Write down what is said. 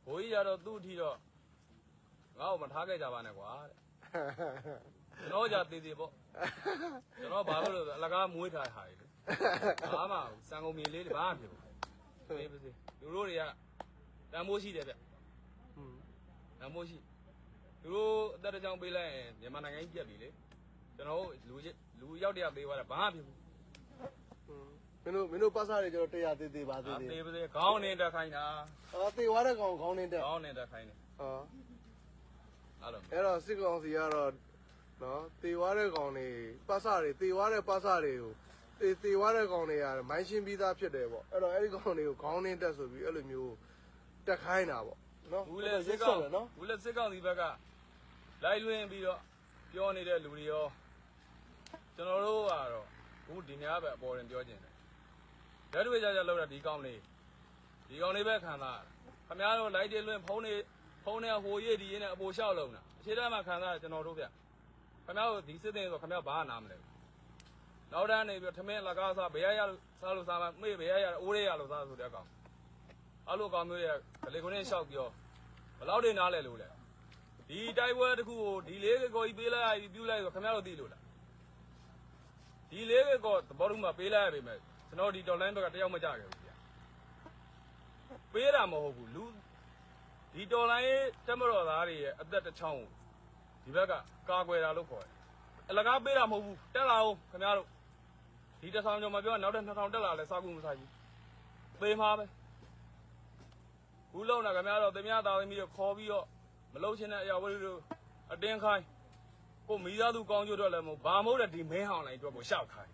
ဘိုးကြီးကြတော့သူ့ထီတော့ငါ့ကိုမထားခဲ့ကြပါနဲ့ကွာတဲ့ကျွန်တော်じゃသေးသေးပေါ့ကျွန်တော်ဘာလို့လဲဆိုအလကားမွေးထားဟာလေဘာမှစံကုန်မြေလေးတွေဘာမှဖြစ်ဘူးပြေးပါစေလူတို့တွေကတန်မိုးရှိတယ်ဗျတန်မိုးရှိသူတို့အသက်တစ်ချောင်းပေးလိုက်ရင်မြန်မာနိုင်ငံကြီးပြက်ပြီလေကျွန်တော်လူရောက်တယောက်သေးသွားတာဘာမှဖြစ်ဘူးမင်းတို့ပတ်စားတွေကျတော့တရားသေးပါသေးတယ်သေးပါစေခေါင်းနေတက်ခိုင်းတာသေသွားတဲ့ကောင်ခေါင်းနေတက်ခိုင်းတယ်အဲ့တော့စစ်ကောင်စီကတော့နော်သေသွားတဲ့ကောင်တွေပတ်စားတွေသေသွားတဲ့ပတ်စားတွေကိုသေသွားတဲ့ကောင်တွေကမိုင်းရှင်းပြီးသားဖြစ်တယ်ပေါ့အဲ့တော့အဲ့ဒီကောင်တွေကိုခေါင်းနေတက်ဆိုပြီးအဲ့လိုမျိုးတက်ခိုင်းတာပေါ့နော်ဘူးလေစစ်ကောင်စီဘက်ကလိုက်လွင်ပြီးတော့ပြောနေတဲ့လူတွေရောကျွန်တော်တို့ကတော့ဘူးဒီများပဲအပေါ်တင်ပြောကျင်တယ်လက်တွေ့ကြလောက်တာဒီကောင်လေးပဲခံစားခမရတို့လိုက်တယ်လွင်ဖုန်းနဲ့ဟိုရေးဒီရေးနဲ့အပေါ်လျှောက်လုံးတာအခြေတမ်းမှာခံစားကျွန်တော်တို့ဗျခမရတို့ဒီစစ်တင်ဆိုခမရဘာနားမလဲနောက်တန်းနေပြီးထမင်းလကားစားဘယ်ရစားလို့စားမေ့ဘယ်ရအိုးရလို့စားဆိုတဲ့အကောင်အဲ့လိုကောင်မျိုးရဲ့ကလေးခုနဲ့လျှောက်ပြောဘယ်လောက်တွေနားလဲလို့လဲဒီတိုက်ပွဲတစ်ခုကိုဒီလေးကိုကြီးပေးလိုက်ပြီးပြူလိုက်ဆိုခမရတို့သိလို့လားဒီလေးကိုသဘောတူမှပေးလိုက်ရပြီမဲ့ကျွန်တော်ဒီတော်လိုင်းဘက်ကတယောက်မကြခဲ့ဘူးဗျပေးတာမဟုတ်ဘူးလူဒီတော်လိုင်းတက်မတော်သားတွေရဲ့အသက်တစ်ချောင်းကိုဒီဘက်ကကာကွယ်တာလို့ခေါ်တယ်အလကားပေးတာမဟုတ်ဘူးတက်လာအောင်ခင်ဗျားတို့ဒီတစ်ဆောင်ကျော်မပြောနောက်တဲ့2000တက်လာလဲစားကူမစားဘူးပေးမှာပဲဘူးလုံးတာခင်ဗျားတို့တင်များသားသမီးတို့ခေါ်ပြီးတော့မလုံးချင်းတဲ့အရာဝတ္ထုတို့အတင်းခိုင်းကိုမိသားစုကောင်းကျိုးတော့လည်းမဟုတ်ဘာမဟုတ်တဲ့ဒီမင်းဟောင်းလိုက်အတွက်ကိုရှောက်ခိုင်း